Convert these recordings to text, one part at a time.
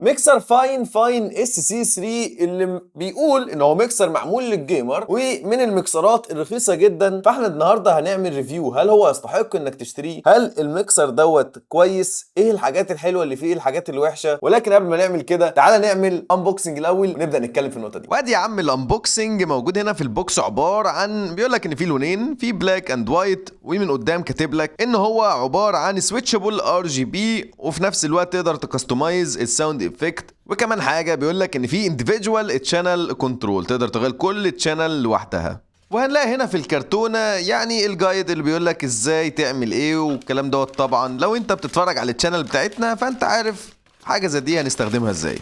ميكسر فاين اس سي 3 اللي بيقول ان هو ميكسر معمول للجيمر ومن الميكسرات الرخيصه جدا. فاحنا النهارده هنعمل ريفيو، هل هو يستحق انك تشتريه؟ هل الميكسر دوت كويس؟ ايه الحاجات الحلوه اللي فيه، ايه الحاجات الوحشه؟ ولكن قبل ما نعمل كده تعالى نعمل انبوكسنج الاول ونبدا نتكلم في النقطه دي. وادي يا عم الانبوكسنج موجود هنا في البوكس، عباره عن بيقول لك ان في لونين، في بلاك اند وايت، ومن قدام كاتب لك ان هو عباره عن سويتشبل ار جي بي، وفي نفس الوقت تقدر تكستمايز الساوند افكت. وكمان حاجه بيقول لك ان في انديفيدوال تشانل كنترول، تقدر تغير كل تشانل لوحدها. وهنلاقي هنا في الكرتونه يعني الجايد اللي بيقول لك ازاي تعمل ايه والكلام دوت. طبعا لو انت بتتفرج على التشانل بتاعتنا فانت عارف حاجه زي دي هنستخدمها ازاي.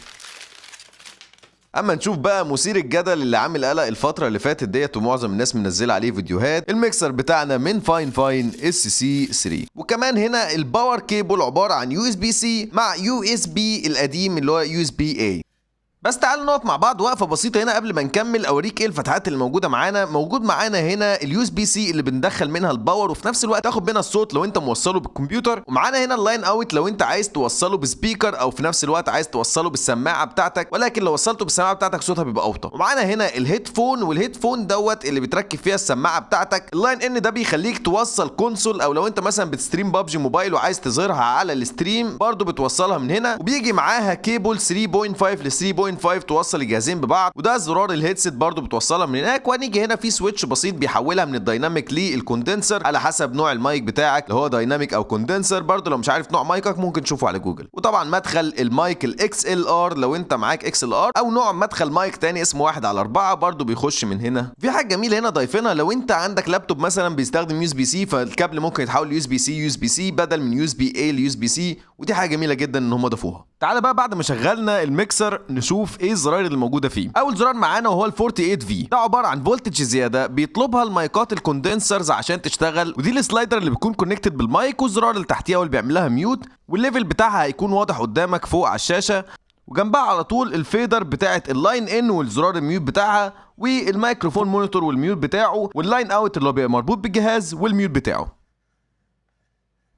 اما نشوف بقى مثير الجدل اللي عامل قلق الفتره اللي فاتت ديت ومعظم الناس منزله عليه فيديوهات، الميكسر بتاعنا من فاين اس سي 3. وكمان هنا الباور كيبل عباره عن يو اس بي سي مع يو اس بي القديم اللي هو يو اس بي اي. بس تعالوا نقف مع بعض وقفه بسيطه هنا قبل ما نكمل اوريك ايه الفتحات اللي موجوده معانا. موجود معانا هنا اليو اس بي سي اللي بندخل منها الباور وفي نفس الوقت تاخد منها الصوت لو انت موصله بالكمبيوتر، ومعانا هنا اللاين اوت لو انت عايز توصله بسبيكر او في نفس الوقت عايز توصله بالسماعه بتاعتك، ولكن لو وصلته بالسماعه بتاعتك صوتها بيبقى اوطى. ومعانا هنا الهيدفون، والهيدفون دوت اللي بتركب فيها السماعه بتاعتك. اللاين ان ده بيخليك توصل كونسول، او لو انت مثلا بتستريم بابجي موبايل وعايز تظهرها على الستريم برضو بتوصلها من هنا. وبيجي معاها كيبل 3.5 ل 3.5 توصل الجهازين ببعض، وده زرار الهيدسيت برضو بتوصلها من هناك. وهنيجي هنا في سويتش بسيط بيحولها من الدايناميك للكوندنسر على حسب نوع المايك بتاعك، اللي هو دايناميك او كوندنسر. برضو لو مش عارف نوع مايكك ممكن تشوفه على جوجل. وطبعا مدخل المايك الاكس ال ار لو انت معاك اكس ال ار، او نوع مدخل مايك تاني اسمه 1/4 برضو بيخش من هنا. في حاجه جميله هنا ضايفينها، لو انت عندك لابتوب مثلا بيستخدم يو اس بي سي فالكابل ممكن يتحول يو اس بي سي بدل من يو اس بي اي ليو اس بي سي، ودي حاجه جميله جدا ان هم ضافوها. تعالى بقى بعد ما شغلنا الميكسر نشوف ايه الزراير اللي موجوده فيه. اول زرار معانا وهو ال 48 في، ده عباره عن فولتج زياده بيطلبها المايكات الكوندنسرز عشان تشتغل، ودي السلايدر اللي بيكون كونكتد بالمايك، والزرار اللي تحتيها واللي بيعمل لها ميوت، والليفل بتاعها هيكون واضح قدامك فوق على الشاشه. وجنبها على طول الفيدر بتاعه اللاين ان والزرار الميوت بتاعها، والميكروفون مونيتور والميوت بتاعه، واللاين اوت اللي هو بيبقى مربوط بالجهاز والميوت بتاعه.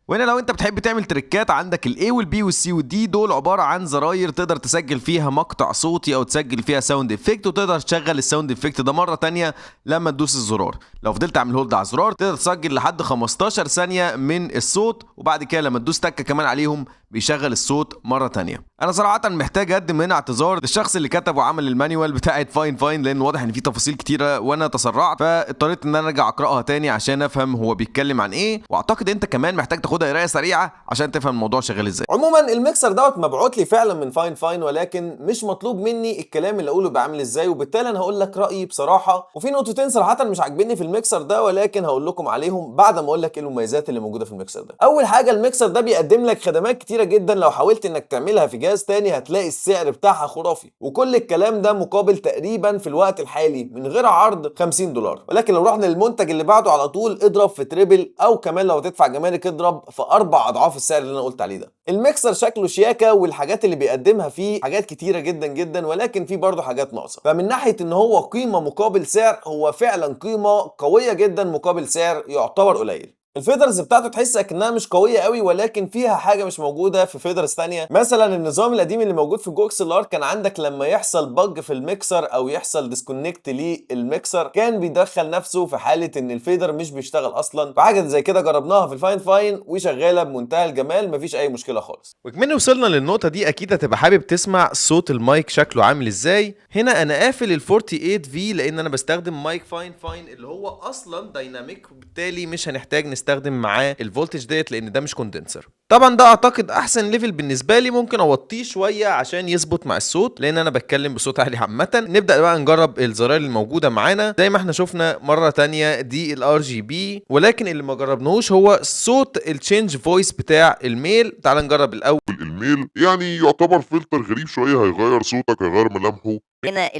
وهنا لو انت بتحب تعمل تريكات عندك الاي والبي والسي والدي، دول عباره عن زراير تقدر تسجل فيها مقطع صوتي او تسجل فيها ساوند افكت، وتقدر تشغل الساوند افكت ده مره تانية لما تدوس الزرار. لو فضلت تعمل هولد على الزرار تقدر تسجل لحد 15 ثانيه من الصوت، وبعد كده لما تدوس تكه كمان عليهم بيشغل الصوت مره تانية. انا صراحه محتاج اقدم هنا اعتذار للشخص اللي كتب وعمل المانيوال بتاعه فاين، لان واضح ان في تفاصيل كتيره وانا تسرعت، فاضطريت ان انا ارجع اقراها تاني عشان افهم هو بيتكلم عن ايه. واعتقد انت كمان محتاج تاخدها قرايه سريعه عشان تفهم الموضوع شغال ازاي. عموما الميكسر دوت مبعوت لي فعلا من فاين، ولكن مش مطلوب مني الكلام اللي اقوله بعمل ازاي، وبالتالي انا هقول لك رايي بصراحه. وفي نقطتين صراحه مش عاجبني في الميكسر ده، ولكن هقول لكم عليهم بعد ما اقول لك ايه المميزات اللي موجوده في الميكسر ده. اول حاجه، الميكسر ده بيقدم لك خدمات كتيره جدا، لو حاولت انك تعملها في جهاز تاني هتلاقي السعر بتاعها خرافي، وكل الكلام ده مقابل تقريبا في الوقت الحالي من غير عرض $50. ولكن لو رحنا للمنتج اللي بعده على طول اضرب في تريبل، او كمان لو تدفع جمارك اضرب في 4 اضعاف السعر اللي انا قلت عليه ده. الميكسر شكله شياكه، والحاجات اللي بيقدمها فيه حاجات كتيره جدا جدا، ولكن فيه برضه حاجات ناقصه. فمن ناحيه ان هو قيمه مقابل سعر، هو فعلا قيمه قويه جدا مقابل سعر يعتبر قليل. الفيدرز بتاعته تحس اكنها مش قويه قوي، ولكن فيها حاجه مش موجوده في فيدرز ثانيه. مثلا النظام القديم اللي موجود في جوكس الار كان عندك لما يحصل بج في الميكسر او يحصل ديسكونكت للميكسر كان بيدخل نفسه في حاله ان الفيدر مش بيشتغل اصلا. فحاجه زي كده جربناها في الفاين وشغاله بمنتهى الجمال، مفيش اي مشكله خالص. وكمان وصلنا للنقطة دي أكيد هتبقى حابب تسمع صوت المايك شكله عامل إزاي. هنا أنا قافل ال 48 في لأن أنا بستخدم مايك فاين اللي هو أصلا دايناميك، وبالتالي مش هنحتاج نستخدم معاه الفولتج ديت لأن ده مش كوندنسر. طبعا ده أعتقد أحسن ليفل بالنسبة لي، ممكن أوطيه شوية عشان يظبط مع الصوت لأن أنا بتكلم بصوت عالي عامة. نبدأ بقى نجرب الزراير الموجودة معانا. زي ما احنا شفنا مرة تانية دي الار جي بي، ولكن اللي ما جربناهوش هو صوت التشينج فويس بتاع الميل. تعال نجرب الأول. الميل يعني يعتبر فلتر غريب شوية، هيغير صوتك، هيغير ملامحه. هنا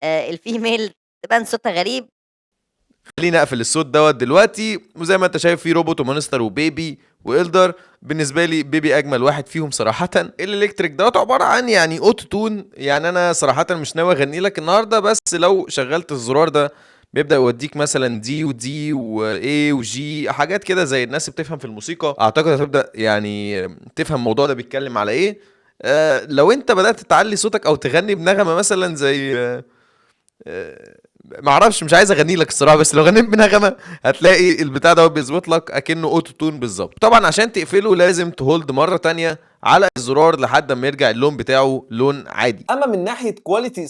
الفيميل تبان صوتها غريب. خليني اقفل الصوت دوت دلوقتي. وزي ما انت شايف في روبوت ومونستر وبيبي والدر. بالنسبه لي بيبي اجمل واحد فيهم صراحه. الالكتريك دوت عباره عن يعني اوتو تون، يعني انا صراحه مش ناوي اغني لك النهارده، بس لو شغلت الزرار ده بيبدا يوديك مثلا دي ودي واي وجي، حاجات كده زي الناس بتفهم في الموسيقى. اعتقد هتبدا يعني تفهم الموضوع ده بيتكلم على ايه. لو انت بدات تعلي صوتك او تغني بنغمه مثلا زي معرفش، مش عايز اغني لك الصراحه، بس لو غنيت بنغمه هتلاقي البتاع ده بيظبط لك اكنه اوتو تون بالظبط. طبعا عشان تقفله لازم تهولد مره تانية على الزرار لحد ما يرجع اللون بتاعه لون عادي. اما من ناحيه كواليتي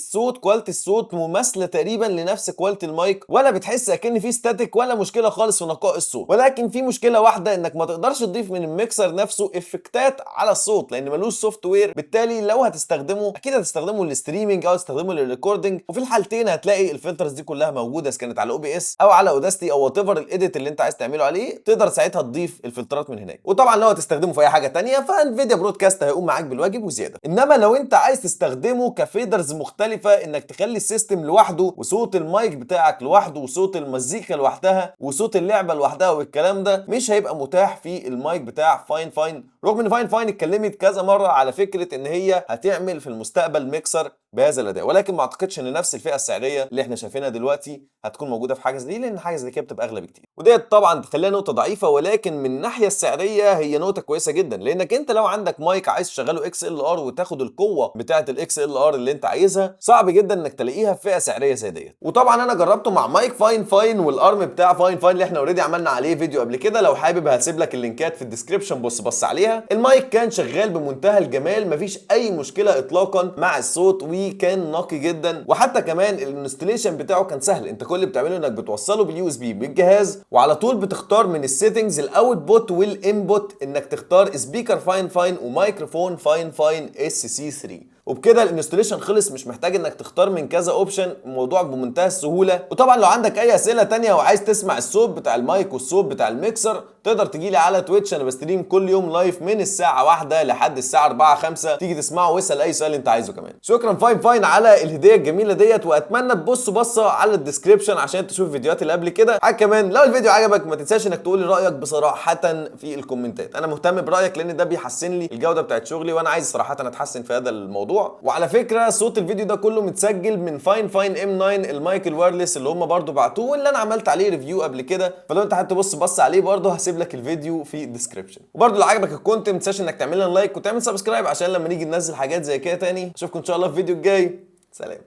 الصوت مماثله تقريبا لنفس كواليتي المايك، ولا بتحس اكن في ستاتيك ولا مشكله خالص في نقاء الصوت. ولكن في مشكله واحده، انك ما تقدرش تضيف من الميكسر نفسه افكتات على الصوت لان ملوش سوفت وير. بالتالي لو هتستخدمه اكيد هتستخدمه للستريمنج او هتستخدمه للريكوردنج، وفي الحالتين هتلاقي الفلترز دي كلها موجوده، اذا كانت على OBS او على اوداستي او وات ايفر الايديت اللي انت عايز تعمله عليه، تقدر ساعتها تضيف الفلترات من هناك. وطبعا لو هتستخدمه في اي حاجه ثانيه فانفيديا برودكاست هيقوم معاك بالواجب وزياده. انما لو انت عايز تستخدمه كفيدرز مختلفه، انك تخلي السيستم لوحده وصوت المايك بتاعك لوحده وصوت المزيكا لوحدها وصوت اللعبه لوحدها والكلام ده، مش هيبقى متاح في المايك بتاع فاين. رغم ان فاين اتكلمت كذا مره على فكره ان هي هتعمل في المستقبل ميكسر بهذا الاداء، ولكن ما اعتقدش ان نفس الفئه السعريه اللي احنا شايفينها دلوقتي هتكون موجوده في حاجه زي دي، لان حاجه زي كده بتبقى اغلى بكتير. وديت طبعا تخليها نقطه ضعيفه، ولكن من الناحيه السعريه هي نقطه كويسه جدا، لانك انت لو عندك مايك عايز تشغله XLR وتاخد القوه بتاعه XLR اللي انت عايزها، صعب جدا انك تلاقيها في فئه سعريه زي ديت. وطبعا انا جربته مع مايك فاين والارم بتاع فاين اللي احنا اوريدي عملنا عليه فيديو قبل كده، لو حابب هسيب لك اللينكات في الديسكربشن، بص عليها. المايك كان شغال بمنتهى الجمال، مفيش اي مشكله اطلاقا مع الصوت، وكان نقي جدا. وحتى كمان الانستليشن بتاعه كان سهل، انت كل اللي بتعمله انك بتوصله باليو اس بي بالجهاز، وعلى طول بتختار من السيتنجز الاوتبوت والانبوت انك تختار سبيكر فاين ومايكروفون فاين SC3، وبكده الانستليشن خلص. مش محتاج انك تختار من كذا اوبشن، الموضوع بمنتهى السهوله. وطبعا لو عندك اي اسئله تانية وعايز تسمع الصوت بتاع المايك والصوت بتاع الميكسر، تقدر تجيلي على تويتش، انا بستريم كل يوم لايف من الساعه 1 لحد الساعه 4 5، تيجي تسمعه واسال اي سؤال انت عايزه كمان. شكرا فاين على الهديه الجميله ديت، واتمنى تبص بصه على الديسكربشن عشان تشوف الفيديوهات اللي قبل كده. حاجه كمان، لو الفيديو عجبك ما تنساش انك تقول لي رايك بصراحه في الكومنتات، انا مهتم برايك لان ده بيحسن لي الجوده بتاعت شغلي، وانا عايز صراحه اتحسن في هذا الموضوع. وعلى فكره صوت الفيديو ده كله متسجل من فاين M9 المايك الوايرلس اللي هم برضو بعتوه، واللي انا عملت عليه ريفيو قبل كده، فلو انت حابب تبص بص عليه برضو هسيب لك الفيديو في الديسكربشن. وبرضو لو عجبك الكونتنت ما تنساش انك تعمل لنا لايك وتعمل سبسكرايب عشان لما نيجي ننزل حاجات زي كده تاني. اشوفكم ان شاء الله في الفيديو الجاي. سلام.